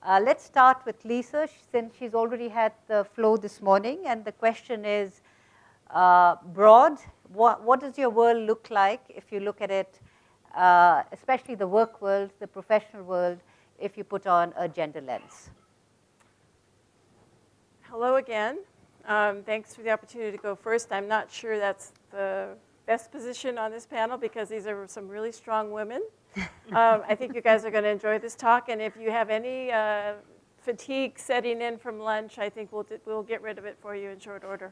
Let's start with Lisa, since she's already had the flow this morning. And the question is broad. What does your world look like if you look at it, especially the work world, the professional world, if you put on a gender lens? Hello again. Thanks for the opportunity to go first. I'm not sure that's the best position on this panel because these are some really strong women. I think you guys are going to enjoy this talk, and if you have any fatigue setting in from lunch, I think we'll get rid of it for you in short order.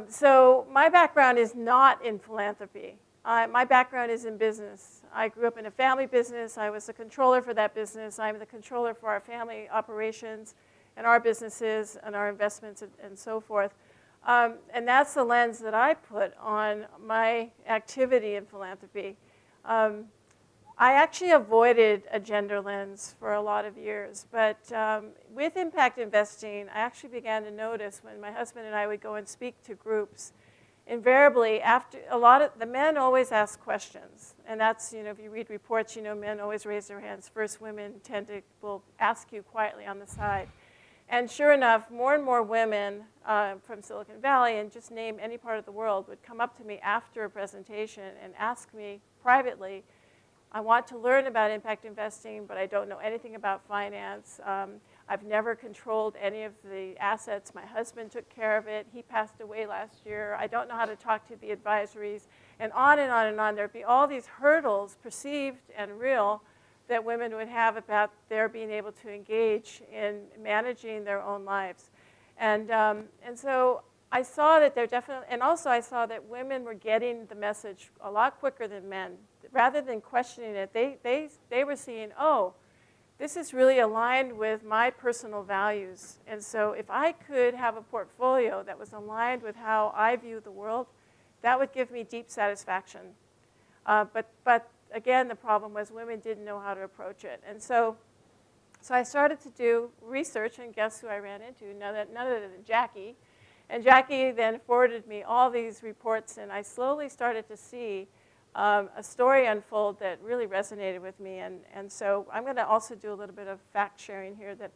So my background is not in philanthropy. My background is in business. I grew up in a family business. I was the controller for that business. I'm the controller for our family operations and our businesses and our investments and so forth. And that's the lens that I put on my activity in philanthropy. I actually avoided a gender lens for a lot of years, but with impact investing, I actually began to notice when my husband and I would go and speak to groups, invariably, after a lot of the men always ask questions, and that's, you know, if you read reports, you know, men always raise their hands first. Women will ask you quietly on the side. And sure enough, more and more women from Silicon Valley, and just name any part of the world, would come up to me after a presentation and ask me privately, I want to learn about impact investing, but I don't know anything about finance. I've never controlled any of the assets. My husband took care of it. He passed away last year. I don't know how to talk to the advisories. And on and on and on. There'd be all these hurdles, perceived and real, that women would have about their being able to engage in managing their own lives. And so I saw that there definitely, and also I saw that women were getting the message a lot quicker than men. Rather than questioning it, they were seeing, oh, this is really aligned with my personal values. And so if I could have a portfolio that was aligned with how I view the world, that would give me deep satisfaction. But again, the problem was women didn't know how to approach it. And so I started to do research, and guess who I ran into? None other than Jackie. And Jackie then forwarded me all these reports, and I slowly started to see a story unfold that really resonated with me. And so I'm going to also do a little bit of fact sharing here, that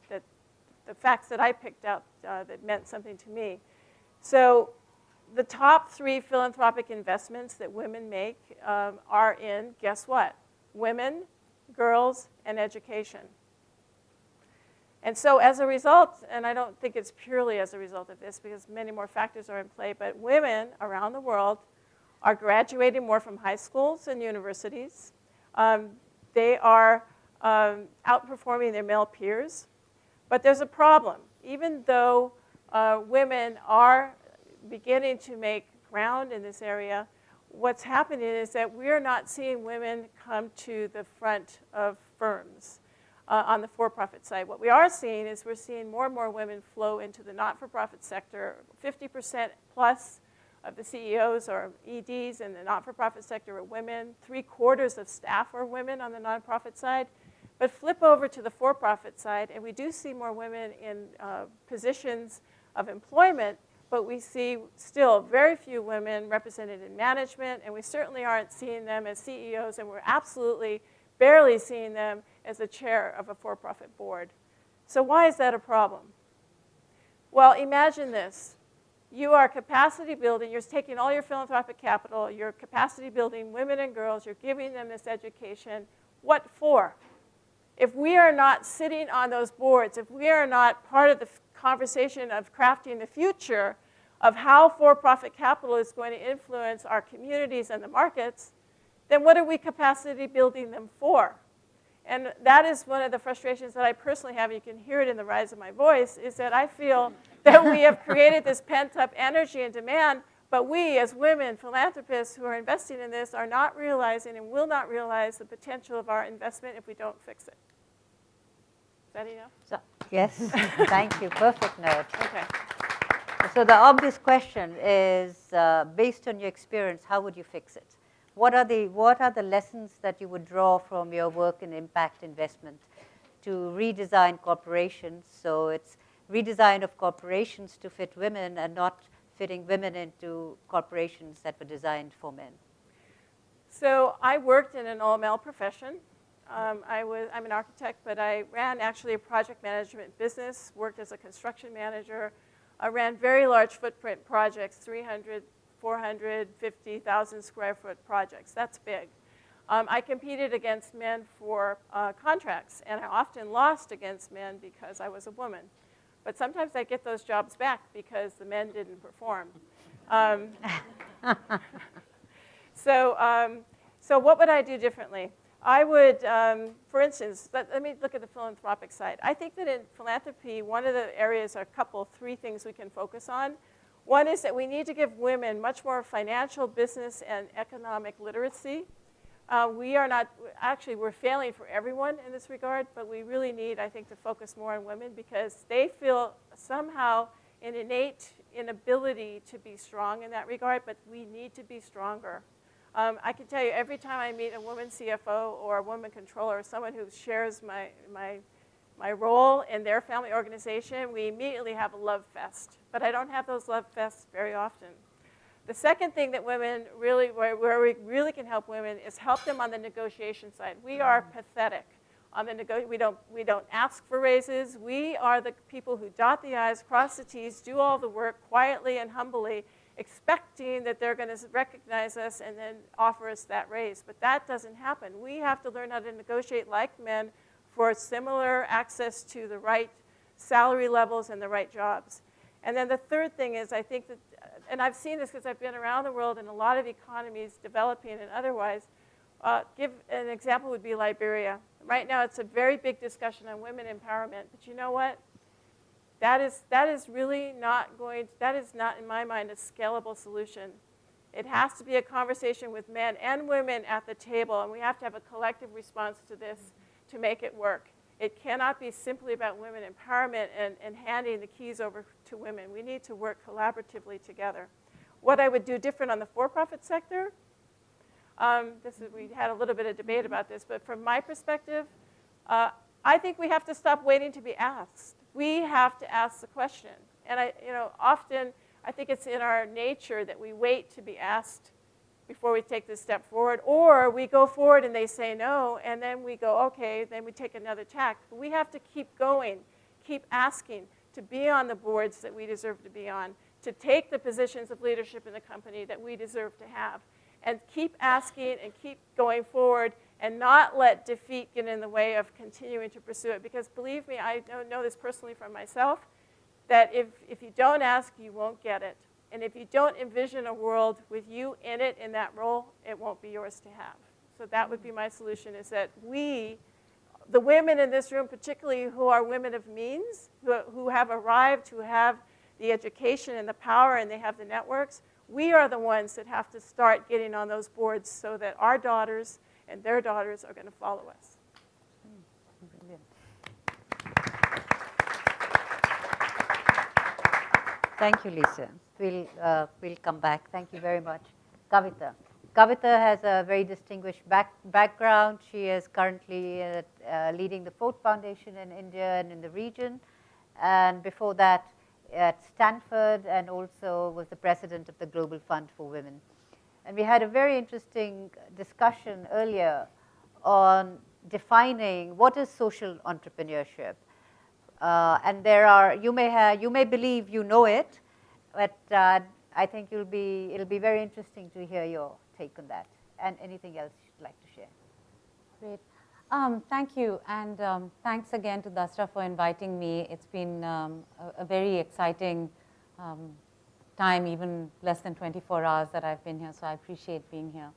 the facts that I picked out that meant something to me. So the top 3 philanthropic investments that women make are in, guess what? Women, girls, and education. And so as a result, and I don't think it's purely as a result of this because many more factors are in play, but women around the world are graduating more from high schools and universities. They are outperforming their male peers. But there's a problem. Even though women are beginning to make ground in this area, what's happening is that we're not seeing women come to the front of firms on the for-profit side. What we are seeing is we're seeing more and more women flow into the not-for-profit sector. 50% plus of the CEOs or EDs in the not-for-profit sector are women. 3/4 of staff are women on the nonprofit side. But flip over to the for-profit side, and we do see more women in positions of employment, but we see still very few women represented in management, and we certainly aren't seeing them as CEOs, and we're absolutely barely seeing them as the chair of a for-profit board. So why is that a problem? Well, imagine this. You are capacity building. You're taking all your philanthropic capital. You're capacity building women and girls. You're giving them this education. What for? If we are not sitting on those boards, if we are not part of the conversation of crafting the future of how for-profit capital is going to influence our communities and the markets, then what are we capacity building them for? And that is one of the frustrations that I personally have. You can hear it in the rise of my voice, is that I feel that we have created this pent-up energy and demand, but we as women, philanthropists who are investing in this, are not realizing and will not realize the potential of our investment if we don't fix it. Is that enough? So, yes, thank you. Perfect note. Okay. So the obvious question is, based on your experience, how would you fix it? What are the lessons that you would draw from your work in impact investment to redesign corporations? So it's redesign of corporations to fit women and not fitting women into corporations that were designed for men. So I worked in an all-male profession, I'm an architect, but I ran actually a project management business, worked as a construction manager. I ran very large footprint projects, 300, 400, 50,000 square foot projects. That's big. I competed against men for contracts, and I often lost against men because I was a woman. But sometimes I get those jobs back because the men didn't perform. So what would I do differently? I would, for instance, let me look at the philanthropic side. I think that in philanthropy, one of the areas, three things we can focus on. One is that we need to give women much more financial, business, and economic literacy. We are not, actually, we're failing for everyone in this regard, but we really need, I think, to focus more on women because they feel somehow an innate inability to be strong in that regard, but we need to be stronger. I can tell you, every time I meet a woman CFO or a woman controller or someone who shares my role in their family organization, we immediately have a love fest. But I don't have those love fests very often. The second thing that women really, where we really can help women is help them on the negotiation side. We are pathetic. We don't ask for raises. We are the people who dot the I's, cross the T's, do all the work quietly and humbly, expecting that they're going to recognize us and then offer us that raise. But that doesn't happen. We have to learn how to negotiate like men for similar access to the right salary levels and the right jobs. And then the third thing is, I think that, and I've seen this because I've been around the world in a lot of economies, developing and otherwise. Give an example would be Liberia. Right now, it's a very big discussion on women empowerment. But you know what? That is really not going, that is not, in my mind, a scalable solution. It has to be a conversation with men and women at the table, and we have to have a collective response to this to make it work. It cannot be simply about women empowerment and handing the keys over to women. We need to work collaboratively together. What I would do different on the for-profit sector, we had a little bit of debate about this, but from my perspective, I think we have to stop waiting to be asked. We have to ask the question. And often I think it's in our nature that we wait to be asked before we take this step forward, or we go forward and they say no, and then we go, okay, then we take another tack. But we have to keep going, keep asking to be on the boards that we deserve to be on, to take the positions of leadership in the company that we deserve to have, and keep asking and keep going forward and not let defeat get in the way of continuing to pursue it. Because believe me, I know this personally from myself, that if you don't ask, you won't get it. And if you don't envision a world with you in it, in that role, it won't be yours to have. So that would be my solution, is that we, the women in this room, particularly who are women of means, who have arrived, who have the education and the power and they have the networks, we are the ones that have to start getting on those boards so that our daughters and their daughters are going to follow us. Brilliant. Thank you, Lisa. We'll come back. Thank you very much. Kavita. Kavita has a very distinguished background. She is currently leading the Ford Foundation in India and in the region. And before that, at Stanford, and also was the president of the Global Fund for Women. And we had a very interesting discussion earlier on defining what is social entrepreneurship. And there are, you may believe you know it, but I think it'll be very interesting to hear your take on that. And anything else you'd like to share? Great. Thank you, and thanks again to Dasra for inviting me. It's been a very exciting time, even less than 24 hours that I've been here, so I appreciate being here.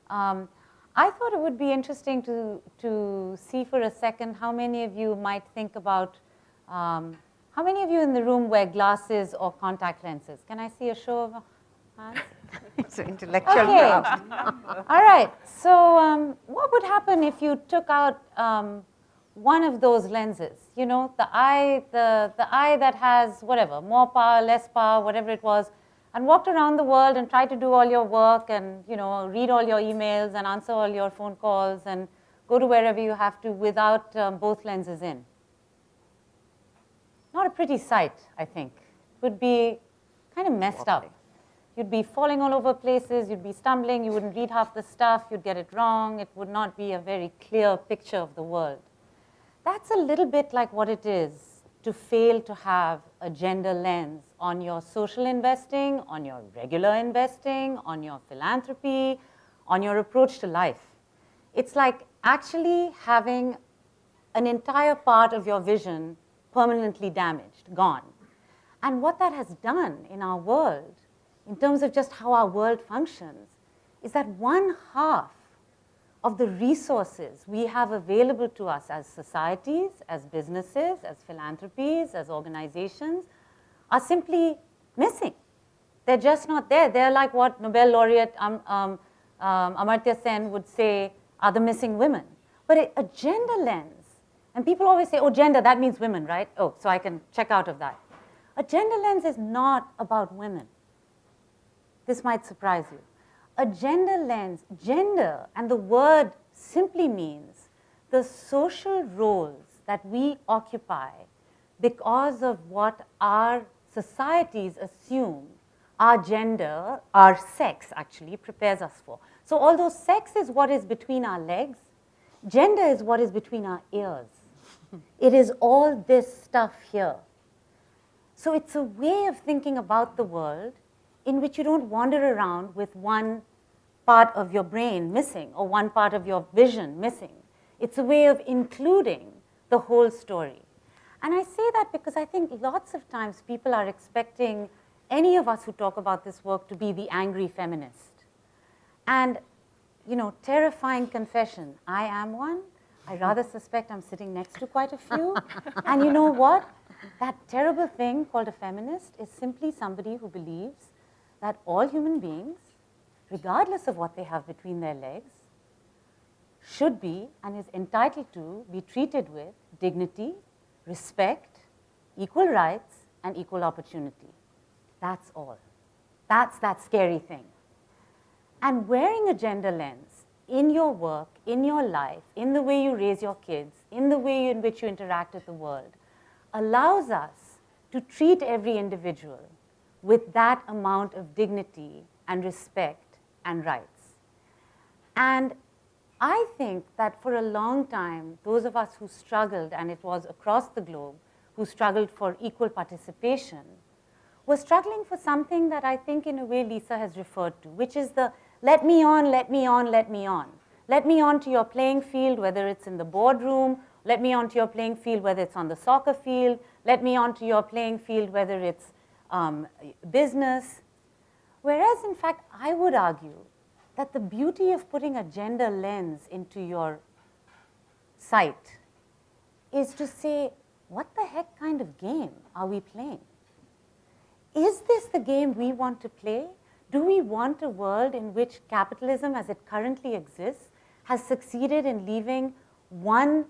I thought it would be interesting to see for a second how many of you might think about, how many of you in the room wear glasses or contact lenses? Can I see a show of hands? It's an intellectual crowd. All right. So what would happen if you took out one of those lenses? You know, the eye that has whatever, more power, less power, whatever it was, and walked around the world and tried to do all your work and, you know, read all your emails and answer all your phone calls and go to wherever you have to without both lenses in. Not a pretty sight, I think. It would be kind of messed up. You'd be falling all over places, you'd be stumbling, you wouldn't read half the stuff, you'd get it wrong, it would not be a very clear picture of the world. That's a little bit like what it is to fail to have a gender lens on your social investing, on your regular investing, on your philanthropy, on your approach to life. It's like actually having an entire part of your vision permanently damaged, gone. And what that has done in our world, in terms of just how our world functions, is that 1/2 of the resources we have available to us as societies, as businesses, as philanthropies, as organizations, are simply missing. They're just not there. They're like what Nobel laureate Amartya Sen would say are the missing women. But a gender lens, and people always say, oh, gender, that means women, right? Oh, so I can check out of that. A gender lens is not about women. This might surprise you. A gender lens, gender, and the word simply means the social roles that we occupy because of what our societies assume our gender, our sex actually prepares us for. So although sex is what is between our legs, gender is what is between our ears. It is all this stuff here. So it's a way of thinking about the world in which you don't wander around with one part of your brain missing or one part of your vision missing. It's a way of including the whole story. And I say that because I think lots of times people are expecting any of us who talk about this work to be the angry feminist. And, you know, terrifying confession, I am one. I rather suspect I'm sitting next to quite a few. And you know what? That terrible thing called a feminist is simply somebody who believes that all human beings, regardless of what they have between their legs, should be and is entitled to be treated with dignity, respect, equal rights, and equal opportunity. That's all. That's that scary thing. And wearing a gender lens in your work, in your life, in the way you raise your kids, in the way in which you interact with the world, allows us to treat every individual with that amount of dignity and respect and rights. And I think that for a long time, those of us who struggled, and it was across the globe, who struggled for equal participation, were struggling for something that I think in a way Lisa has referred to, which is the let me on, let me on, let me on. Let me on to your playing field, whether it's in the boardroom, let me onto your playing field, whether it's on the soccer field, let me onto your playing field, whether it's business. Whereas, in fact, I would argue that the beauty of putting a gender lens into your sight is to say, what the heck kind of game are we playing? Is this the game we want to play? Do we want a world in which capitalism as it currently exists has succeeded in leaving one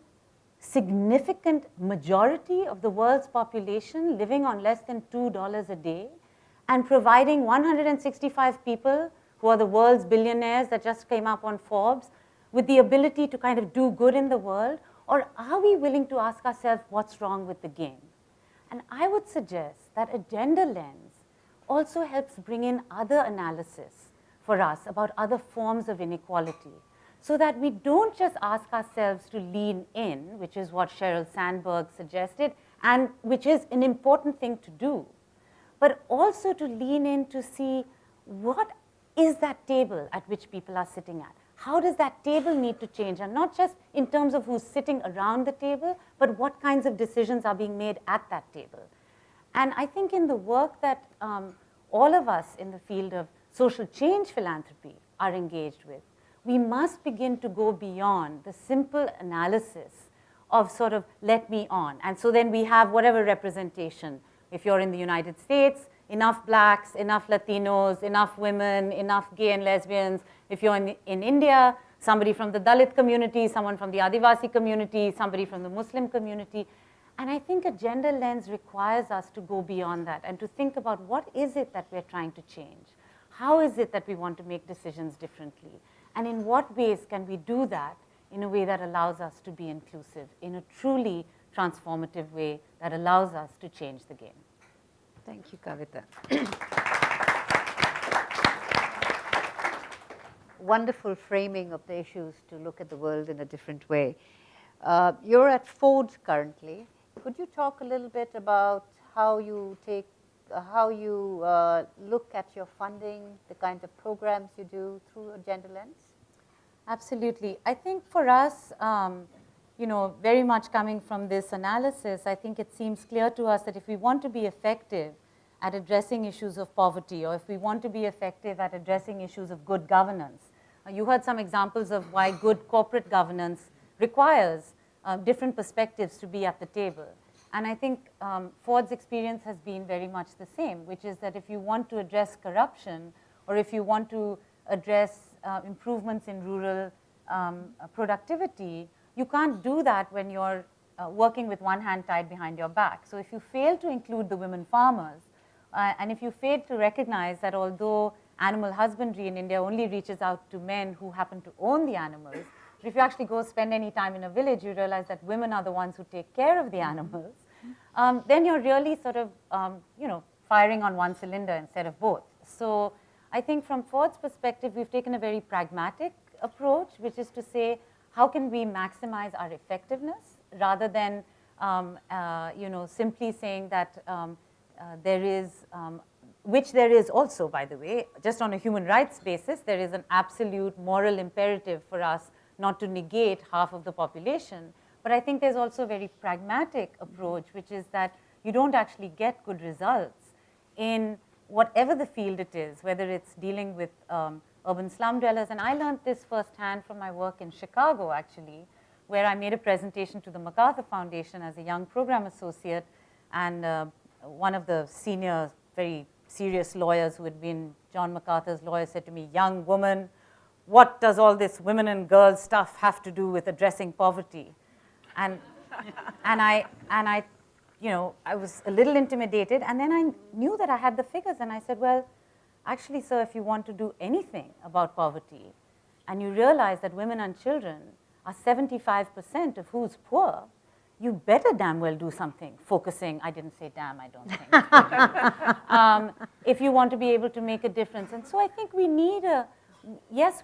significant majority of the world's population living on less than $2 a day and providing 165 people who are the world's billionaires that just came up on Forbes with the ability to kind of do good in the world? Or are we willing to ask ourselves what's wrong with the game? And I would suggest that a gender lens also helps bring in other analysis for us about other forms of inequality, so that we don't just ask ourselves to lean in, which is what Sheryl Sandberg suggested, and which is an important thing to do, but also to lean in to see what is that table at which people are sitting at. How does that table need to change? And not just in terms of who's sitting around the table, but what kinds of decisions are being made at that table. And I think in the work that all of us in the field of social change philanthropy are engaged with, we must begin to go beyond the simple analysis of sort of let me on. And so then we have whatever representation. If you're in the United States, enough blacks, enough Latinos, enough women, enough gay and lesbians. If you're in India, somebody from the Dalit community, someone from the Adivasi community, somebody from the Muslim community. And I think a gender lens requires us to go beyond that and to think about what is it that we're trying to change? How is it that we want to make decisions differently? And in what ways can we do that in a way that allows us to be inclusive, in a truly transformative way that allows us to change the game? Thank you, Kavita. wonderful framing of the issues to look at the world in a different way. You're at Ford currently. Could you talk a little bit about how you look at your funding, the kinds of programs you do through a gender lens? Absolutely. I think for us, very much coming from this analysis, I think it seems clear to us that if we want to be effective at addressing issues of poverty, or if we want to be effective at addressing issues of good governance, you heard some examples of why good corporate governance requires different perspectives to be at the table. And I think Ford's experience has been very much the same, which is that if you want to address corruption, or if you want to address improvements in rural productivity, you can't do that when you're working with one hand tied behind your back. So if you fail to include the women farmers, and if you fail to recognize that although animal husbandry in India only reaches out to men who happen to own the animals, but if you actually go spend any time in a village, you realize that women are the ones who take care of the animals, then you're really sort of, firing on one cylinder instead of both. So I think from Ford's perspective, we've taken a very pragmatic approach, which is to say, how can we maximize our effectiveness rather than, simply saying that there is, which there is also, by the way, just on a human rights basis, there is an absolute moral imperative for us not to negate half of the population. But I think there's also a very pragmatic approach, which is that you don't actually get good results in whatever the field it is, whether it's dealing with urban slum dwellers. And I learned this firsthand from my work in Chicago, actually, where I made a presentation to the MacArthur Foundation as a young program associate, and one of the senior, very serious lawyers who had been John MacArthur's lawyer said to me, "Young woman, what does all this women and girls stuff have to do with addressing poverty?" And I was a little intimidated, and then I knew that I had the figures, and I said, well, actually, sir, if you want to do anything about poverty, and you realize that women and children are 75% of who's poor, you better damn well do something, focusing, I didn't say damn, I don't think, if you want to be able to make a difference. And so I think we need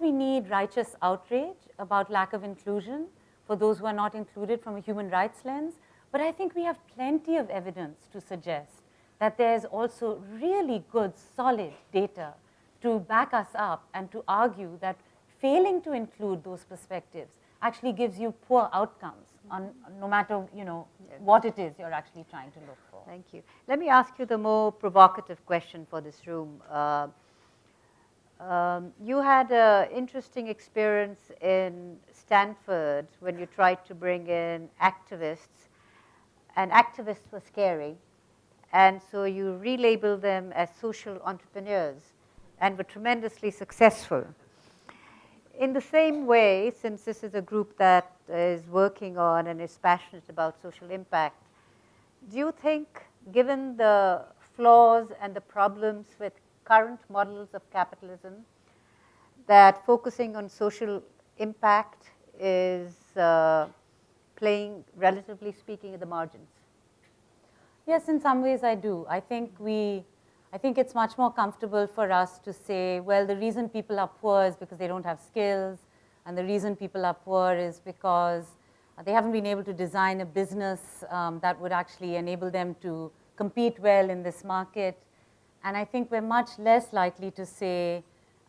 we need righteous outrage about lack of inclusion for those who are not included from a human rights lens, but I think we have plenty of evidence to suggest that there's also really good, solid data to back us up and to argue that failing to include those perspectives actually gives you poor outcomes on no matter what it is you're actually trying to look for. Thank you. Let me ask you the more provocative question for this room. You had an interesting experience in Stanford when you tried to bring in activists, and activists were scary, and so you relabeled them as social entrepreneurs and were tremendously successful. In the same way, since this is a group that is working on and is passionate about social impact, do you think, given the flaws and the problems with current models of capitalism, that focusing on social impact is playing, relatively speaking, at the margins? Yes, in some ways I do. I think it's much more comfortable for us to say, well, the reason people are poor is because they don't have skills, and the reason people are poor is because they haven't been able to design a business that would actually enable them to compete well in this market. And I think we're much less likely to say,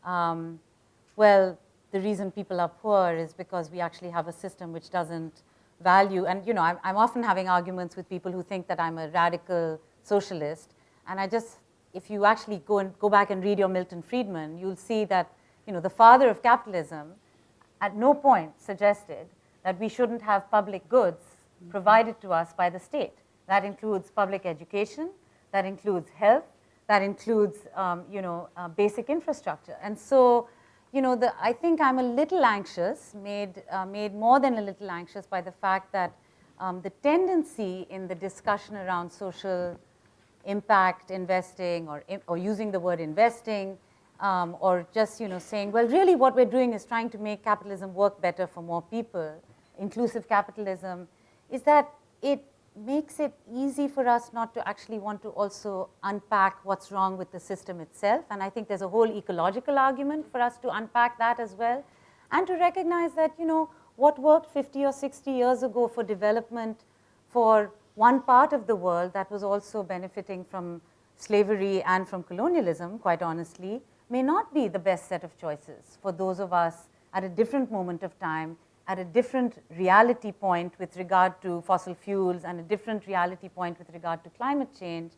well, the reason people are poor is because we actually have a system which doesn't value. And I'm often having arguments with people who think that I'm a radical socialist. And if you actually go back and read your Milton Friedman, you'll see that the father of capitalism at no point suggested that we shouldn't have public goods provided to us by the state. That includes public education, that includes health, that includes basic infrastructure. And so I think I'm a little anxious, made more than a little anxious by the fact that the tendency in the discussion around social impact investing, or using the word investing, or just saying, well, really what we're doing is trying to make capitalism work better for more people, inclusive capitalism, is that it makes it easy for us not to actually want to also unpack what's wrong with the system itself. And I think there's a whole ecological argument for us to unpack that as well. And to recognize that, you know, what worked 50 or 60 years ago for development for one part of the world that was also benefiting from slavery and from colonialism, quite honestly, may not be the best set of choices for those of us at a different moment of time, at a different reality point with regard to fossil fuels and a different reality point with regard to climate change.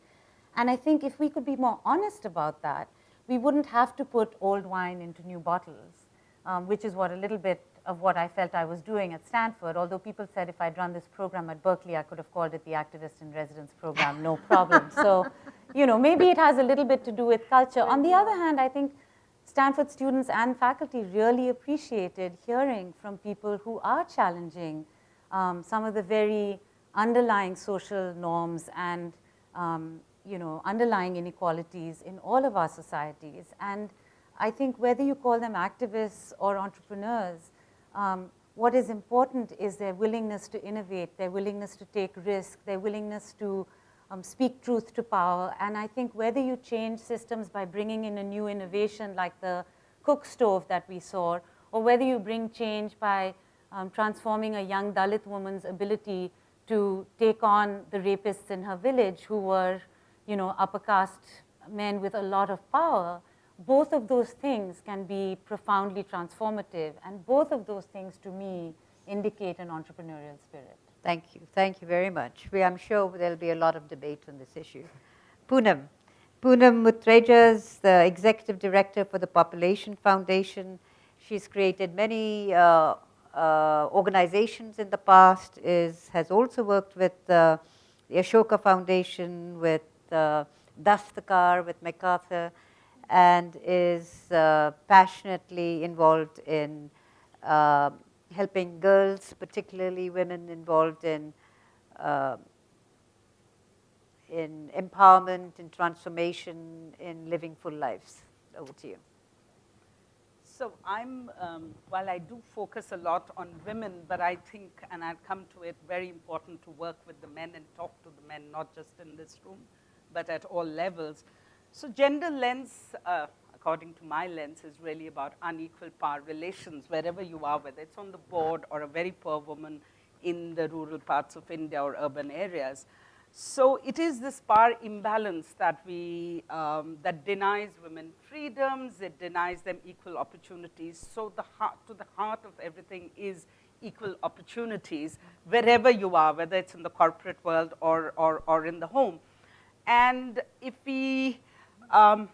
And I think if we could be more honest about that, we wouldn't have to put old wine into new bottles, which is what a little bit of what I felt I was doing at Stanford, although people said if I'd run this program at Berkeley, I could have called it the Activist in Residence program, no problem. So, you know, maybe it has a little bit to do with culture. On the other hand, I think Stanford students and faculty really appreciated hearing from people who are challenging some of the very underlying social norms and you know, underlying inequalities in all of our societies. And I think whether you call them activists or entrepreneurs, what is important is their willingness to innovate, their willingness to take risk, their willingness to speak truth to power. And I think whether you change systems by bringing in a new innovation like the cook stove that we saw, or whether you bring change by transforming a young Dalit woman's ability to take on the rapists in her village who were, you know, upper caste men with a lot of power, both of those things can be profoundly transformative. And both of those things, to me, indicate an entrepreneurial spirit. Thank you. Thank you very much. I'm sure there'll be a lot of debate on this issue. Poonam. Poonam Mutreja is the Executive Director for the Population Foundation. She's created many organizations in the past, has also worked with the Ashoka Foundation, with Dastakar, with MacArthur, and is passionately involved in helping girls, particularly women, involved in empowerment, in transformation, in living full lives. Over to you. So I'm, while I do focus a lot on women, but I think, and I'll come to it, very important to work with the men and talk to the men, not just in this room, but at all levels. So gender lens, according to my lens, is really about unequal power relations wherever you are, whether it's on the board or a very poor woman in the rural parts of India or urban areas. So it is this power imbalance that that denies women freedoms, it denies them equal opportunities. So to the heart of everything is equal opportunities wherever you are, whether it's in the corporate world or in the home. And if we, and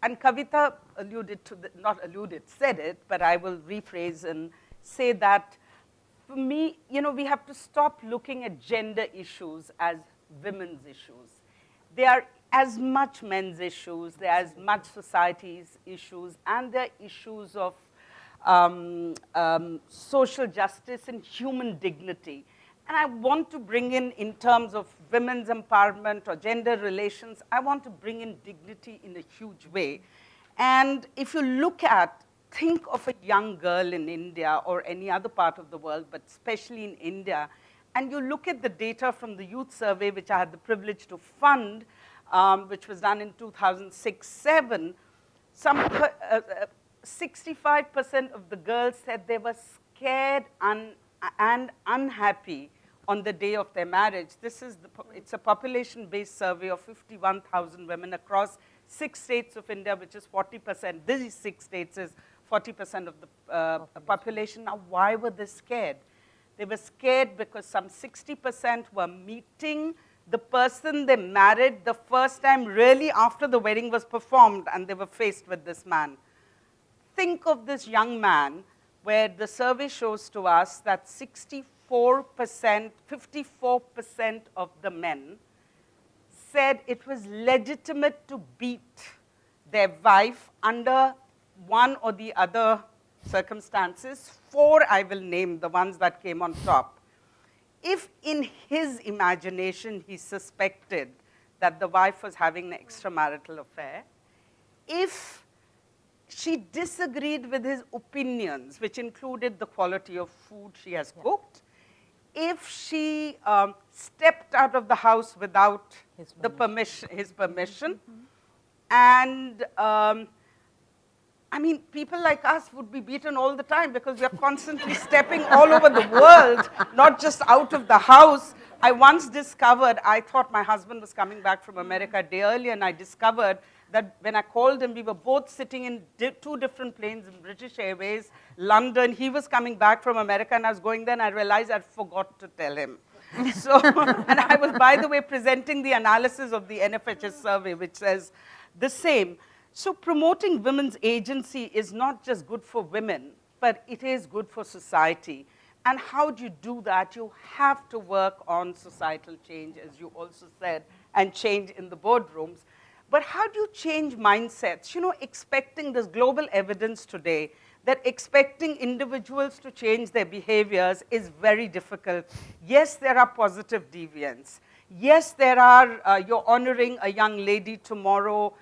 Kavita alluded to, not alluded, said it, but I will rephrase and say that for me, you know, we have to stop looking at gender issues as women's issues. They are as much men's issues, they're as much society's issues, and they're issues of social justice and human dignity. And I want to bring in terms of women's empowerment or gender relations, I want to bring in dignity in a huge way. And if you look at, think of a young girl in India or any other part of the world, but especially in India, and you look at the data from the youth survey, which I had the privilege to fund, which was done in 2006-07, 65% of the girls said they were scared and unhappy on the day of their marriage. It's a population-based survey of 51,000 women across 6 states of India, which is 40%. These 6 states is 40% of the population. Now, why were they scared? They were scared because some 60% were meeting the person they married the first time really after the wedding was performed and they were faced with this man. Think of this young man where the survey shows to us that 54% of the men said it was legitimate to beat their wife under one or the other circumstances. 4 I will name, the ones that came on top. If in his imagination he suspected that the wife was having an extramarital affair, if she disagreed with his opinions, which included the quality of food she has cooked, if she stepped out of the house without his permission. And I mean, people like us would be beaten all the time because we are constantly stepping all over the world, not just out of the house. I once discovered, I thought my husband was coming back from America a day earlier, and I discovered that when I called him, we were both sitting in two different planes in British Airways, London. He was coming back from America, and I was going there, and I realized I'd forgot to tell him. So, and I was, by the way, presenting the analysis of the NFHS survey, which says the same. So promoting women's agency is not just good for women, but it is good for society. And how do you do that? You have to work on societal change, as you also said, and change in the boardrooms. But how do you change mindsets? You know, expecting, there's global evidence today that expecting individuals to change their behaviors is very difficult. Yes, there are positive deviants. Yes, there are, you're honoring a young lady tomorrow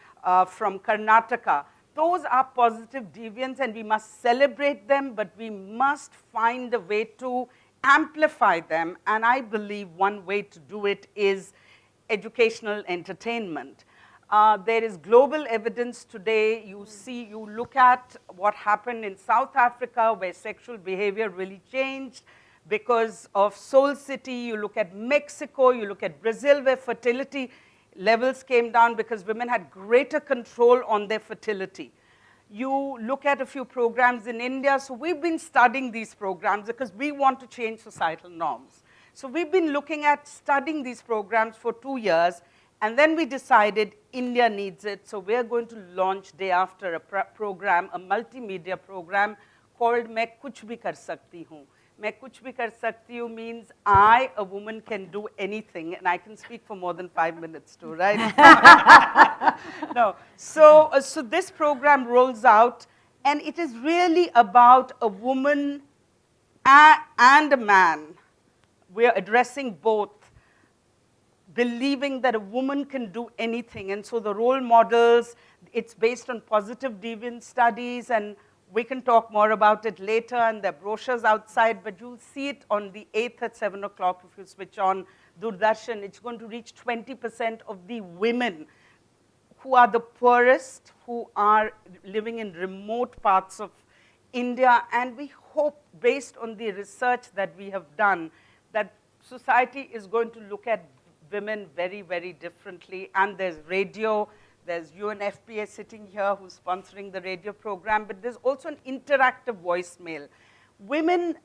from Karnataka. Those are positive deviants, and we must celebrate them, but we must find a way to amplify them. And I believe one way to do it is educational entertainment. There is global evidence today. You see, you look at what happened in South Africa, where sexual behavior really changed because of Soul City. You look at Mexico, you look at Brazil, where fertility levels came down because women had greater control on their fertility. You look at a few programs in India. So we've been studying these programs because we want to change societal norms. So we've been looking at studying these programs for 2 years, and then we decided India needs it. So we're going to launch day after a program, a multimedia program called Main Kuch Bhi Kar Sakti Hoon. Main kuch bhi kar sakti hu means I, a woman, can do anything, and I can speak for more than 5 minutes too, right? No. So this program rolls out, and it is really about a woman and a man. We are addressing both, believing that a woman can do anything. And so the role models, it's based on positive deviant studies, and we can talk more about it later, and there are brochures outside, but you'll see it on the 8th at 7 o'clock if you switch on Doordarshan. It's going to reach 20% of the women who are the poorest, who are living in remote parts of India. And we hope, based on the research that we have done, that society is going to look at women very, very differently. And there's radio. There's UNFPA sitting here who's sponsoring the radio program, but there's also an interactive voicemail. Women,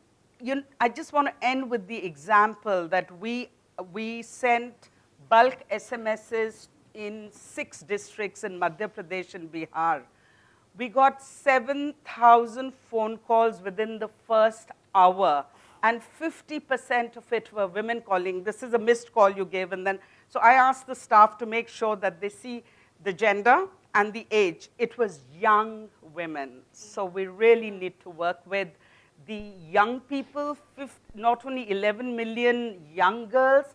I just want to end with the example that we sent bulk SMSs in 6 districts in Madhya Pradesh and Bihar. We got 7,000 phone calls within the first hour, and 50% of it were women calling. This is a missed call you gave, and then, so I asked the staff to make sure that they see the gender and the age. It was young women. So we really need to work with the young people, not only 11 million young girls,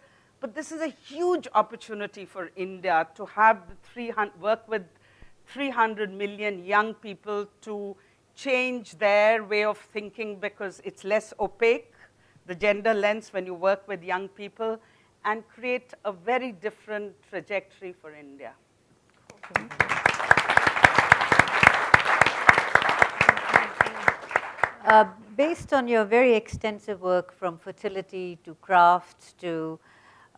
but this is a huge opportunity for India to have work with 300 million young people to change their way of thinking, because it's less opaque, the gender lens, when you work with young people, and create a very different trajectory for India. Based on your very extensive work, from fertility to crafts to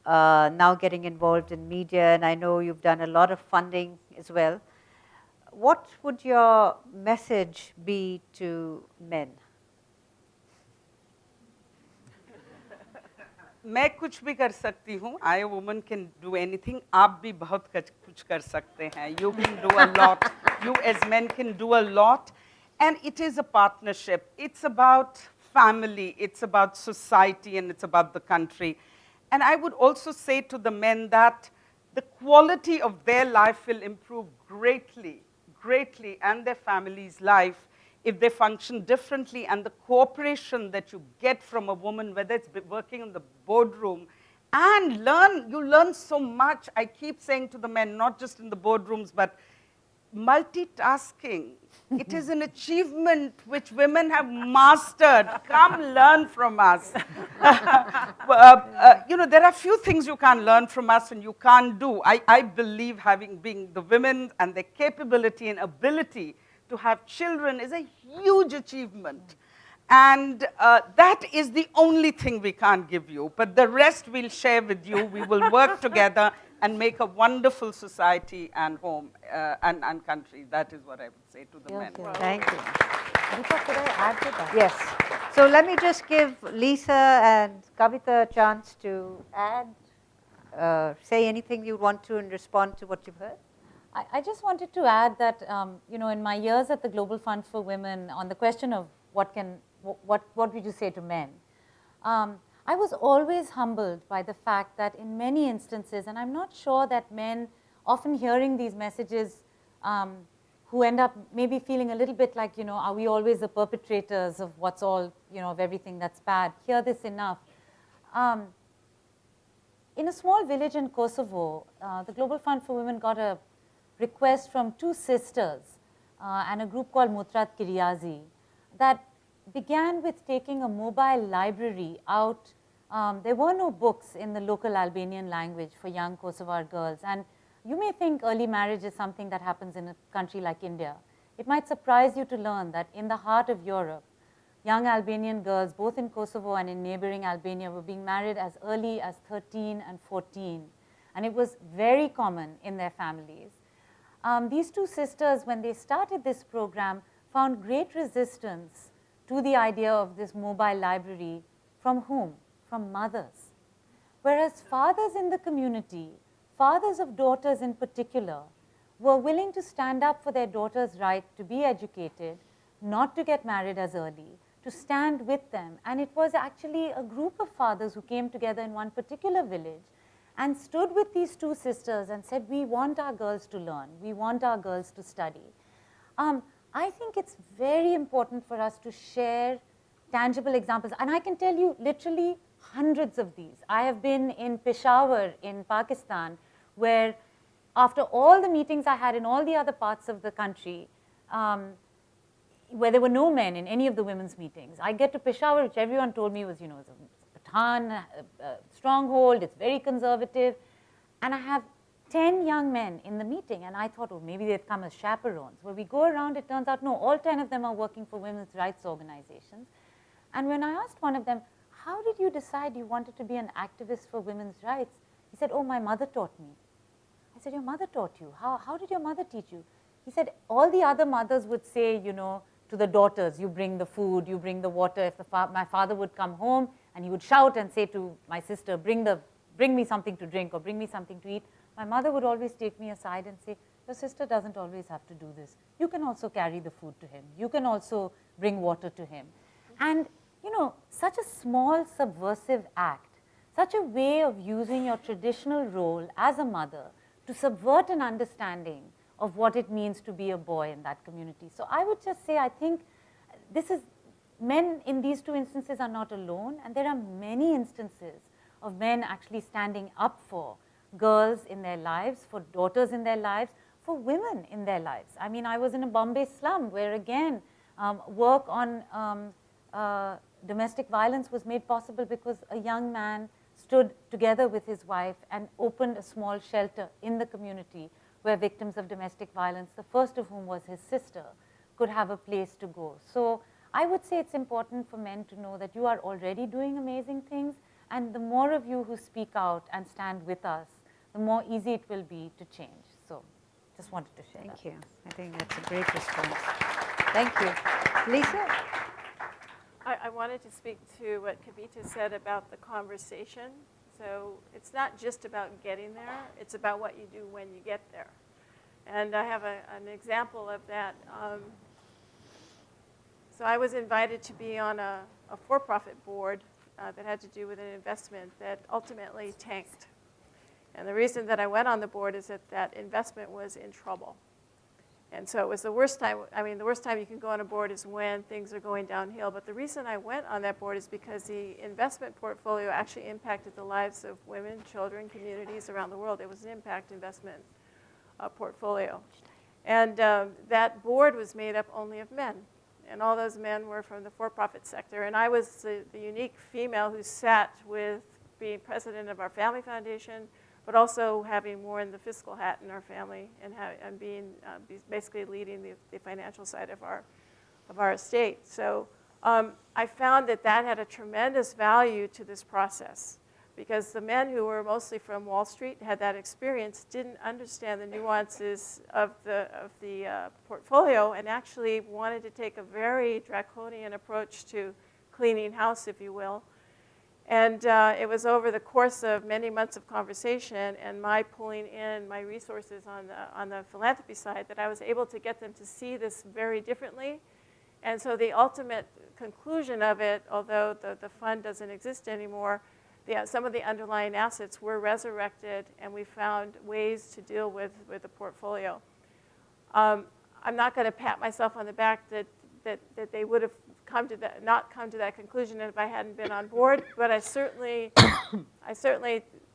now getting involved in media, and I know you've done a lot of funding as well, what would your message be to men? मैं कुछ भी कर सकती हूँ. I, a woman, can do anything. आप भी बहुत कुछ कर सकते हैं. You can do a lot. You as men can do a lot. And it is a partnership. It's about family. It's about society. And it's about the country. And I would also say to the men that the quality of their life will improve greatly, greatly, and their family's life, if they function differently. And the cooperation that you get from a woman, whether it's working in the boardroom, and you learn so much. I keep saying to the men, not just in the boardrooms, but multitasking. It is an achievement which women have mastered. Come learn from us. There are few things you can learn from us and you can't do. I believe being the women and their capability and ability to have children is a huge achievement. And that is the only thing we can't give you. But the rest we'll share with you. We will work together and make a wonderful society and home and country. That is what I would say to the men. Thank you. Deepa, could I add to that? Yes. So let me just give Lisa and Kavita a chance to add, say anything you want to and respond to what you've heard. I just wanted to add that, in my years at the Global Fund for Women, on the question of what would you say to men, I was always humbled by the fact that in many instances, and I'm not sure that men often hearing these messages who end up maybe feeling a little bit like, are we always the perpetrators of what's all, of everything that's bad, hear this enough. In a small village in Kosovo, the Global Fund for Women got a request from two sisters and a group called Mutrat Kiryazi that began with taking a mobile library out. There were no books in the local Albanian language for young Kosovar girls. And you may think early marriage is something that happens in a country like India. It might surprise you to learn that in the heart of Europe, young Albanian girls, both in Kosovo and in neighboring Albania, were being married as early as 13 and 14. And it was very common in their families. These two sisters, when they started this program, found great resistance to the idea of this mobile library. From whom? From mothers. Whereas fathers in the community, fathers of daughters in particular, were willing to stand up for their daughters' right to be educated, not to get married as early, to stand with them. And it was actually a group of fathers who came together in one particular village and stood with these two sisters and said, we want our girls to learn, we want our girls to study. I think it's very important for us to share tangible examples. And I can tell you literally hundreds of these. I have been in Peshawar in Pakistan, where after all the meetings I had in all the other parts of the country, where there were no men in any of the women's meetings, I get to Peshawar, which everyone told me was, it's a Pathan stronghold, it's very conservative. And I have 10 young men in the meeting, and I thought, maybe they've come as chaperones. When we go around, it turns out, no, all 10 of them are working for women's rights organizations. And when I asked one of them, how did you decide you wanted to be an activist for women's rights? He said, my mother taught me. I said, your mother taught you? How did your mother teach you? He said, all the other mothers would say, to the daughters, you bring the food, you bring the water. If my father would come home and he would shout and say to my sister, bring me something to drink or bring me something to eat, my mother would always take me aside and say, your sister doesn't always have to do this. You can also carry the food to him. You can also bring water to him. And, such a small subversive act, such a way of using your traditional role as a mother to subvert an understanding of what it means to be a boy in that community. So I would just say, I think men in these two instances are not alone, and there are many instances of men actually standing up for girls in their lives, for daughters in their lives, for women in their lives. I mean, I was in a Bombay slum where, again, work on domestic violence was made possible because a young man stood together with his wife and opened a small shelter in the community where victims of domestic violence, the first of whom was his sister, could have a place to go. So I would say it's important for men to know that you are already doing amazing things, and the more of you who speak out and stand with us, the more easy it will be to change. So just wanted to share that. Thank you. I think that's a great response. Thank you. Lisa? I wanted to speak to what Kavita said about the conversation. So it's not just about getting there, it's about what you do when you get there. And I have an example of that. So I was invited to be on a for-profit board that had to do with an investment that ultimately tanked. And the reason that I went on the board is that investment was in trouble. And so it was the worst time. I mean, the worst time you can go on a board is when things are going downhill. But the reason I went on that board is because the investment portfolio actually impacted the lives of women, children, communities around the world. It was an impact investment portfolio. And that board was made up only of men. And all those men were from the for-profit sector. And I was the unique female who sat with being president of our family foundation, but also having worn the fiscal hat in our family and being basically leading the financial side of our estate. So I found that had a tremendous value to this process, because the men who were mostly from Wall Street, had that experience, didn't understand the nuances of the portfolio, and actually wanted to take a very draconian approach to cleaning house, if you will. And it was over the course of many months of conversation and my pulling in my resources on the philanthropy side that I was able to get them to see this very differently. And so the ultimate conclusion of it, although the fund doesn't exist anymore, some of the underlying assets were resurrected, and we found ways to deal with the portfolio. I'm not going to pat myself on the back that they would have not come to that conclusion if I hadn't been on board, but I certainly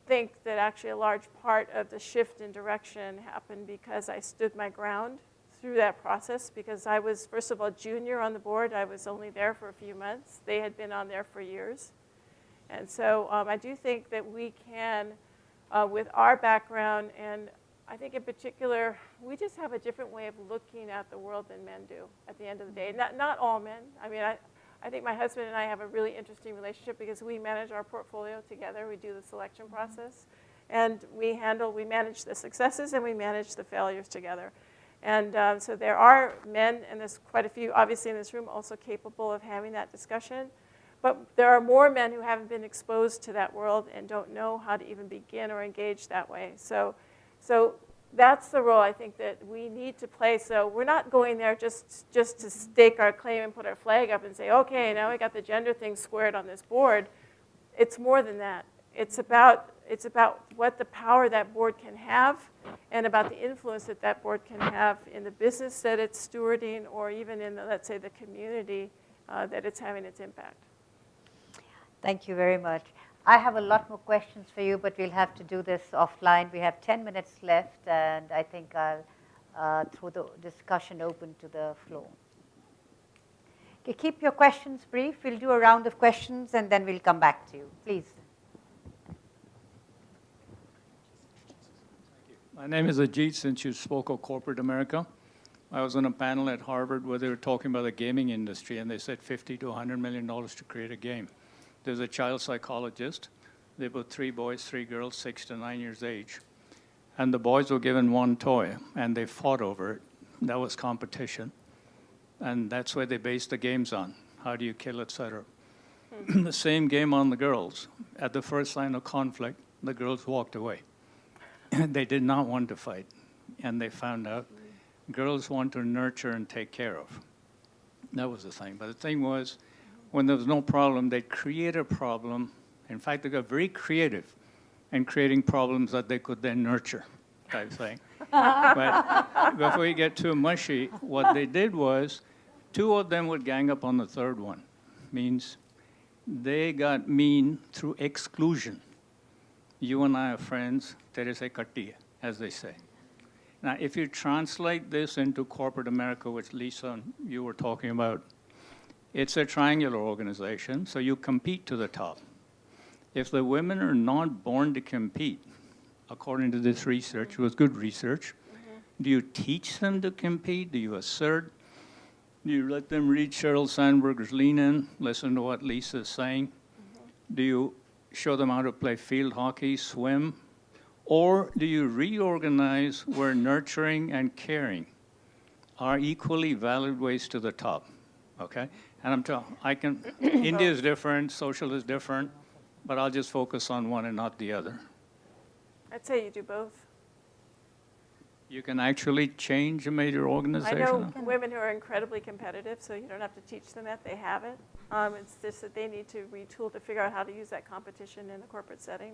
think that actually a large part of the shift in direction happened because I stood my ground through that process, because I was, first of all, junior on the board. I was only there for a few months. They had been on there for years. And so I do think that we can, with our background, and I think in particular, we just have a different way of looking at the world than men do at the end of the day. Not all men. I mean, I think my husband and I have a really interesting relationship because we manage our portfolio together. We do the selection process. And we manage the successes and we manage the failures together. And so there are men, and there's quite a few, obviously, in this room also capable of having that discussion. But there are more men who haven't been exposed to that world and don't know how to even begin or engage that way. So that's the role I think that we need to play. So we're not going there just to stake our claim and put our flag up and say, okay, now we got the gender thing squared on this board. It's more than that. It's about what the power that board can have and about the influence that board can have in the business that it's stewarding, or even in, let's say, the community that it's having its impact. Thank you very much. I have a lot more questions for you, but we'll have to do this offline. We have 10 minutes left, and I think I'll throw the discussion open to the floor. Okay, keep your questions brief. We'll do a round of questions, and then we'll come back to you. Please. My name is Ajit, since you spoke of corporate America. I was on a panel at Harvard where they were talking about the gaming industry, and they said $50 to $100 million to create a game. There's a child psychologist. They put 3 boys, 3 girls, 6 to 9 years age. And the boys were given one toy, and they fought over it. That was competition. And that's where they based the games on. How do you kill, et cetera. The same game on the girls. At the first sign of conflict, the girls walked away. They did not want to fight. And they found out girls want to nurture and take care of. That was the thing. But the thing was, when there was no problem, they'd create a problem. In fact, they got very creative in creating problems that they could then nurture, type thing. But before you get too mushy, what they did was 2 of them would gang up on the 3rd one. Means they got mean through exclusion. You and I are friends, tere se katti hai, as they say. Now, if you translate this into corporate America, which Lisa and you were talking about, it's a triangular organization, so you compete to the top. If the women are not born to compete, according to this research, it was good research, do you teach them to compete? Do you assert? Do you let them read Sheryl Sandberg's Lean In, listen to what Lisa's saying? Do you show them how to play field hockey, swim? Or do you reorganize where nurturing and caring are equally valid ways to the top? Okay? And India is different, social is different, but I'll just focus on one and not the other. I'd say you do both. You can actually change a major organization? I know women who are incredibly competitive, so you don't have to teach them that, they have it. It's just that they need to retool to figure out how to use that competition in the corporate setting.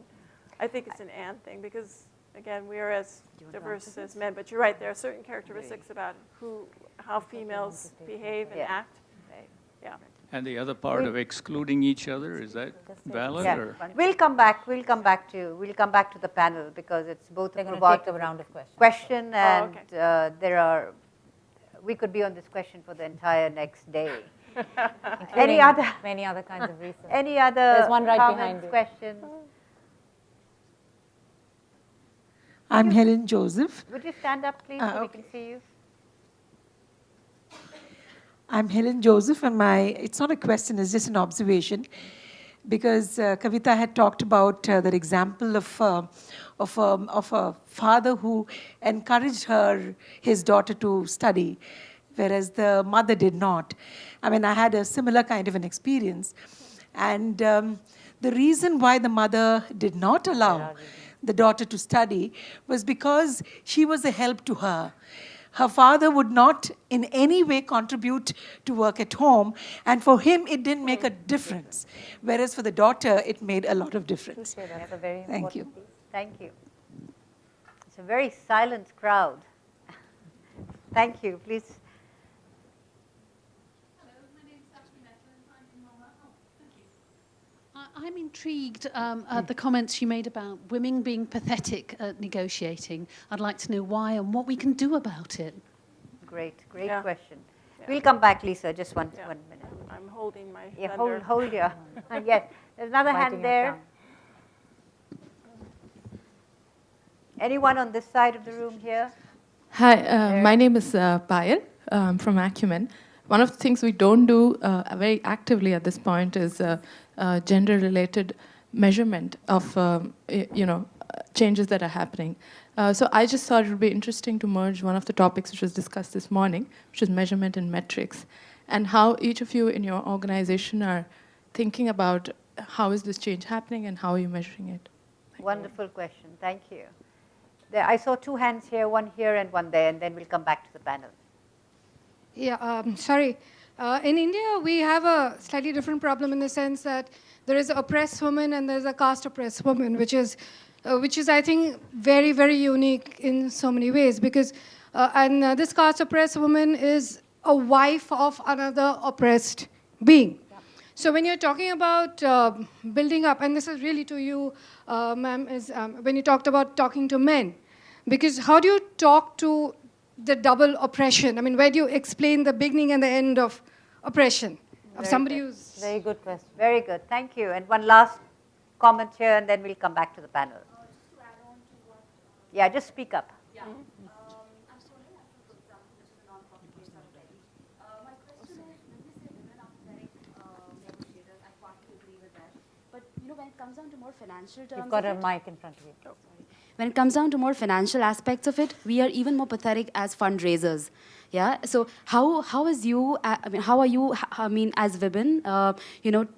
I think it's an and thing because, again, we are as diverse as men, but you're right, there are certain characteristics about how females behave and act. Yeah. And the other part of excluding each other, is that valid? Yeah, Or? we'll come back to the panel because it's both a They're going to provocative take a round of questions. question and okay. we could be on this question for the entire next day. Including other- many other kinds of research. Any other There's one right behind comments, you. questions? I'm Helen Joseph. Would you stand up, please, so we Okay. can see you? I'm Helen Joseph, and it's not a question, it's just an observation. Because Kavita had talked about that example of a father who encouraged his daughter to study, whereas the mother did not. I mean, I had a similar kind of an experience. And the reason why the mother did not allow the daughter to study was because she was a help to her. Her father would not in any way contribute to work at home, and for him it didn't make a difference, whereas for the daughter it made a lot of difference. Okay, that's a very Thank you. important piece. Thank you. It's a very silent crowd. Thank you. Please. Hello, my name is Ashley Metal and I'm in Roma. Oh, thank you. I'm intrigued at the comments you made about women being pathetic at negotiating. I'd like to know why and what we can do about it. Great Yeah. question. Yeah. We'll come back, Lisa, just one Yeah. minute. I'm holding my Yeah, thunder. hold your, yes. There's another Biting hand your there. tongue. Anyone on this side of the room here? Hi, my name is Payal from Acumen. One of the things we don't do very actively at this point is gender-related measurement of changes that are happening. So I just thought it would be interesting to merge one of the topics which was discussed this morning, which is measurement and metrics, and how each of you in your organization are thinking about how is this change happening and how are you measuring it. Wonderful question. Thank you. I saw two hands here, one here and one there, and then we'll come back to the panel. Yeah, sorry. In India, we have a slightly different problem in the sense that there is an oppressed woman and there's a caste oppressed woman, which is, I think, very, very unique in so many ways. Because, this caste oppressed woman is a wife of another oppressed being. So when you're talking about building up, and this is really to you, ma'am, is when you talked about talking to men, because how do you talk to the double oppression? I mean, where do you explain the beginning and the end of oppression of somebody who's... Very good question. Very good. Thank you. And one last comment here, and then we'll come back to the panel. Just to add on to what... Yeah, just speak up. Yeah. I'm Sonia, I'm from Good Example, which is a non-profit based out of Delhi. My question is, when we say women are pathetic negotiators, I partly agree with that. But, when it comes down to more financial terms... You've got a of it, mic in front of you. when it comes down to more financial aspects of it, we are even more pathetic as fundraisers. Yeah. So how is you? How are you? As women,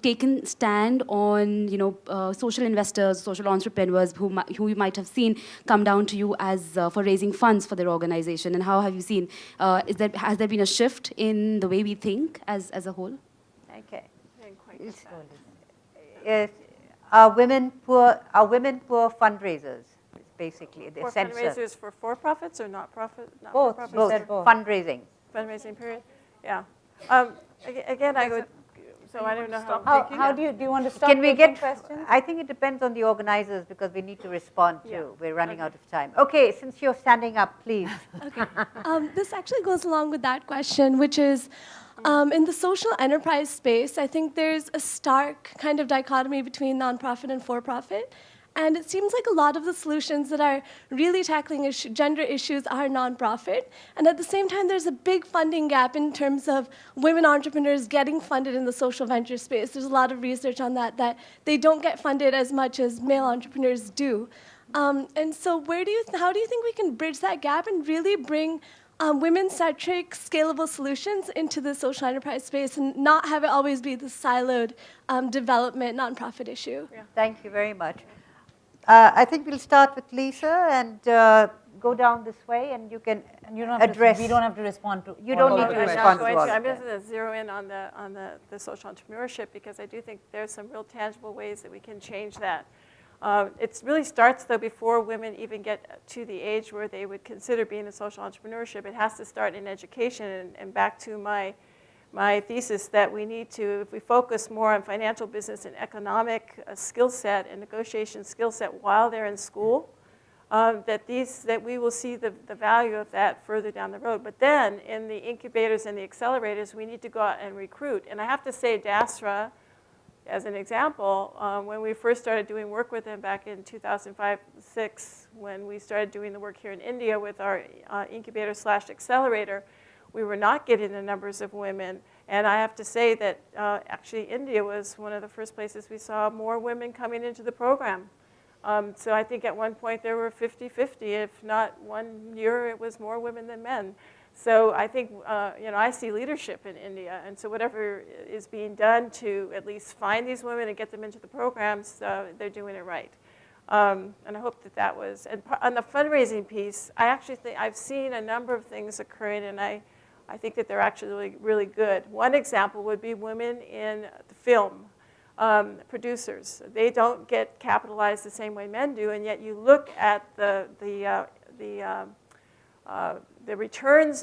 taken stand on social investors, social entrepreneurs who you might have seen come down to you as for raising funds for their organization, and how have you seen? Has there been a shift in the way we think as a whole? Okay. Didn't quite get that. Are women poor fundraisers? Basically, the For censor. fundraisers for for-profits or not-profit? Both. Not-for-profits? She said both. Fundraising. Fundraising period? Yeah. Again, I would, so I don't know how. How do you want to stop Can we taking get, questions? I think it depends on the organizers because we need to respond Yeah. too. We're running out of time. Okay, since you're standing up, please. This actually goes along with that question, which is in the social enterprise space, I think there's a stark kind of dichotomy between nonprofit and for-profit. And it seems like a lot of the solutions that are really tackling gender issues are nonprofit. And at the same time, there's a big funding gap in terms of women entrepreneurs getting funded in the social venture space. There's a lot of research on that they don't get funded as much as male entrepreneurs do. And so how do you think we can bridge that gap and really bring women-centric, scalable solutions into the social enterprise space and not have it always be the siloed development nonprofit issue? Yeah. Thank you very much. I think we'll start with Lisa and go down this way, and you can You don't have address. we don't have to respond to You all don't of need the to questions. respond to all I'm of just them. going to zero in on the social entrepreneurship because I do think there's some real tangible ways that we can change that. It really starts, though, before women even get to the age where they would consider being in social entrepreneurship. It has to start in education, and back to my my thesis that we need to, if we focus more on financial, business, and economic skill set and negotiation skill set while they're in school, that we will see the value of that further down the road. But then in the incubators and the accelerators, we need to go out and recruit. And I have to say, DASRA, as an example, when we first started doing work with them back in 2005-06, when we started doing the work here in India with our incubator/accelerator, we were not getting the numbers of women. And I have to say that actually India was one of the first places we saw more women coming into the program. So I think at one point there were 50-50, if not one year it was more women than men. So I think, I see leadership in India. And so whatever is being done to at least find these women and get them into the programs, they're doing it right. And I hope that was, and on the fundraising piece, I actually think I've seen a number of things occurring, and I think that they're actually really, really good. One example would be women in the film. Producers, they don't get capitalized the same way men do, and yet you look at the returns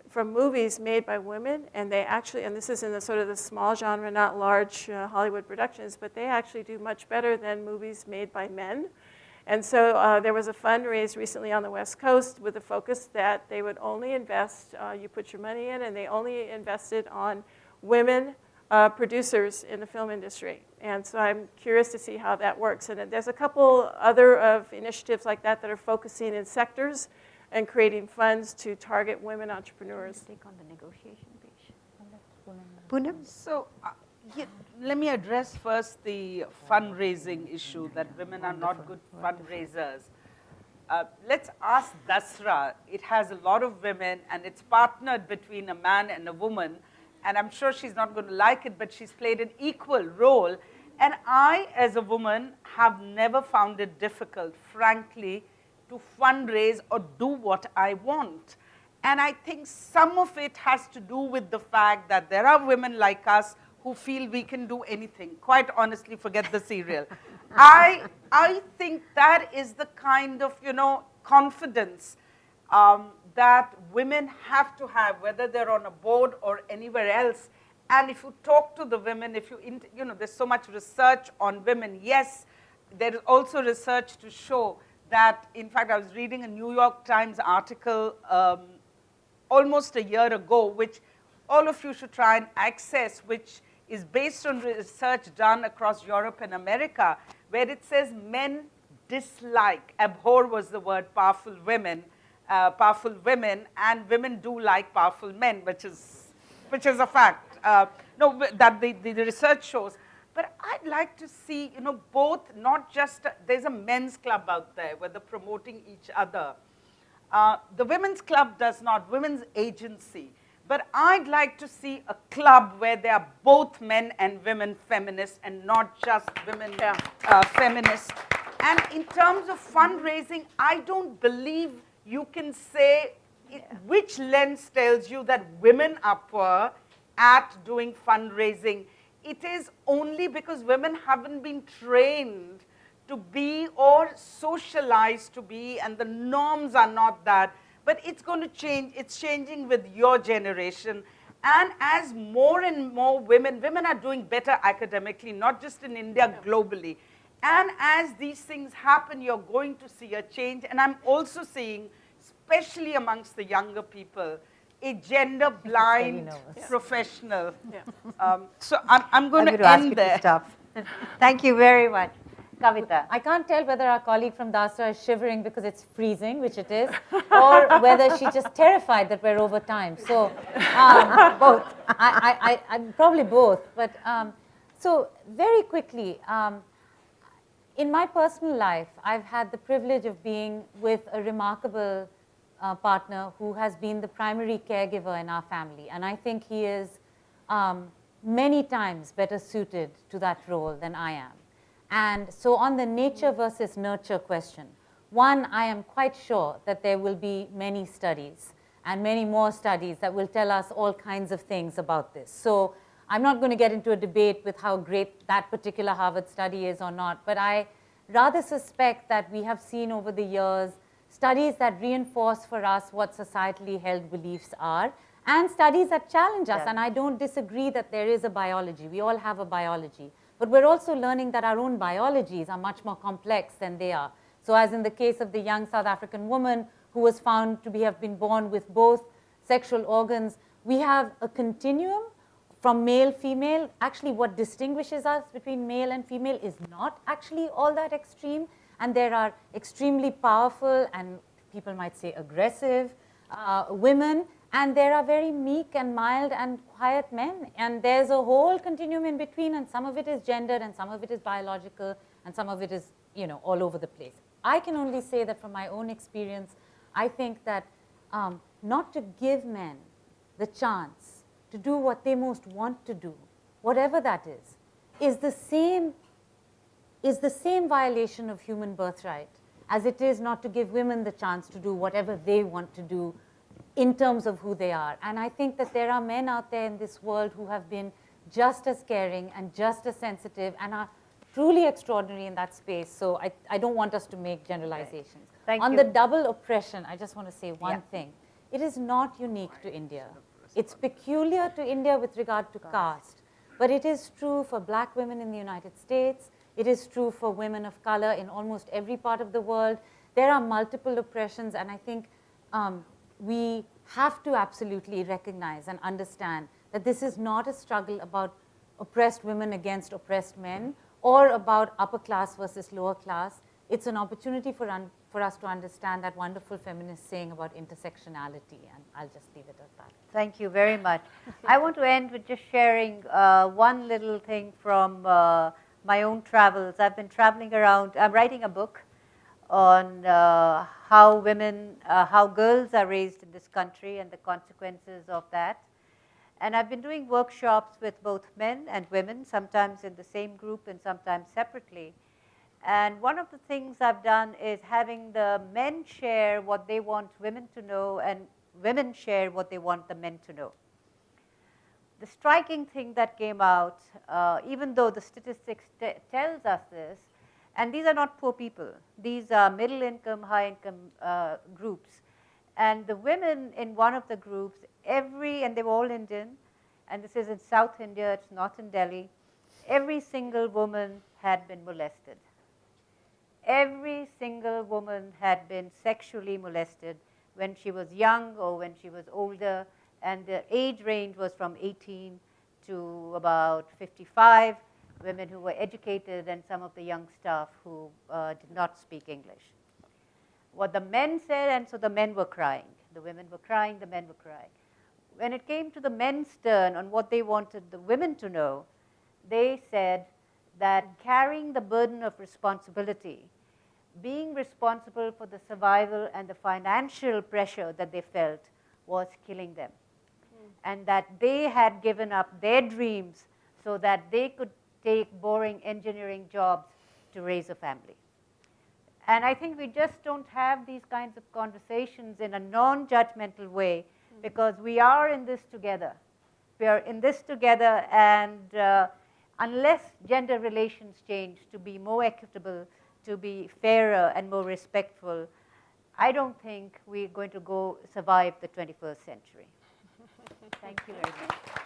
from movies made by women, and they actually, and this is in the sort of the small genre, not large Hollywood productions, but they actually do much better than movies made by men. And so there was a fund raised recently on the West Coast with the focus that they would only invest, you put your money in, and they only invested on women producers in the film industry. And so I'm curious to see how that works. And there's a couple other of initiatives like that that are focusing in sectors and creating funds to target women entrepreneurs. Take on the negotiation page. Poonam? So let me address first the fundraising issue, that women are not good fundraisers. Let's ask DASRA. It has a lot of women, and it's partnered between a man and a woman. And I'm sure she's not going to like it, but she's played an equal role. And I, as a woman, have never found it difficult, frankly, to fundraise or do what I want. And I think some of it has to do with the fact that there are women like us who feel we can do anything. Quite honestly, forget the cereal. I think that is the kind of, confidence that women have to have, whether they're on a board or anywhere else. And if you talk to the women, there's so much research on women. Yes, there is also research to show that, in fact, I was reading a New York Times article almost a year ago, which all of you should try and access, which is based on research done across Europe and America, where it says men dislike, abhor was the word, powerful women, and women do like powerful men, which is a fact. That the research shows. But I'd like to see, both, not just, there's a men's club out there where they're promoting each other. The women's club does not, women's agency. But I'd like to see a club where there are both men and women feminists and not just women feminists. And in terms of fundraising, I don't believe you can say which lens tells you that women are poor at doing fundraising. It is only because women haven't been trained to be or socialized to be, and the norms are not that. But it's going to change. It's changing with your generation. And as more and more women are doing better academically, not just in India, globally. And as these things happen, you're going to see a change. And I'm also seeing, especially amongst the younger people, a gender-blind professional. Yeah. So I'm going to end there. Stop. Thank you very much. Kavita. I can't tell whether our colleague from DASRA is shivering because it's freezing, which it is, or whether she's just terrified that we're over time. So both. I'm probably both. But so very quickly, in my personal life, I've had the privilege of being with a remarkable partner who has been the primary caregiver in our family. And I think he is many times better suited to that role than I am. And so on the nature versus nurture question, one, I am quite sure that there will be many studies and many more studies that will tell us all kinds of things about this. So I'm not going to get into a debate with how great that particular Harvard study is or not, but I rather suspect that we have seen over the years studies that reinforce for us what societally held beliefs are and studies that challenge us. And I don't disagree that there is a biology. We all have a biology. But we're also learning that our own biologies are much more complex than they are. So as in the case of the young South African woman who was found to have been born with both sexual organs, we have a continuum from male, female. Actually, what distinguishes us between male and female is not actually all that extreme. And there are extremely powerful and people might say aggressive women. And there are very meek and mild and quiet men. And there's a whole continuum in between. And some of it is gendered and some of it is biological and some of it is, you know, all over the place. I can only say that from my own experience, I think that not to give men the chance to do what they most want to do, whatever that is the same violation of human birthright as it is not to give women the chance to do whatever they want to do in terms of who they are. And I think that there are men out there in this world who have been just as caring and just as sensitive and are truly extraordinary in that space. So I don't want us to make generalizations. Thank On you. the double oppression, I just want to say one thing. It is not unique to India. It's peculiar to India with regard to caste. But it is true for black women in the United States. It is true for women of color in almost every part of the world. There are multiple oppressions, and I think we have to absolutely recognize and understand that this is not a struggle about oppressed women against oppressed men or about upper class versus lower class. It's an opportunity for us to understand that wonderful feminist saying about intersectionality, and I'll just leave it at that. Thank you very much. I want to end with just sharing one little thing from my own travels. I've been traveling around. I'm writing a book on how girls are raised in this country and the consequences of that. And I've been doing workshops with both men and women, sometimes in the same group and sometimes separately. And one of the things I've done is having the men share what they want women to know and women share what they want the men to know. The striking thing that came out, even though the statistics tells us this, and these are not poor people, these are middle income, high income groups. And the women in one of the groups, and they were all Indian, and this is in South India, it's not in Delhi, every single woman had been molested. Every single woman had been sexually molested when she was young or when she was older, and the age range was from 18 to about 55, women who were educated and some of the young staff who did not speak English. What the men said, and so the men were crying. The women were crying, the men were crying. When it came to the men's turn on what they wanted the women to know, they said that carrying the burden of responsibility, being responsible for the survival and the financial pressure that they felt was killing them. And that they had given up their dreams so that they could take boring engineering jobs to raise a family. And I think we just don't have these kinds of conversations in a non-judgmental way because we are in this together. We are in this together, and unless gender relations change to be more equitable, to be fairer and more respectful, I don't think we're going to survive the 21st century. Thank you very much.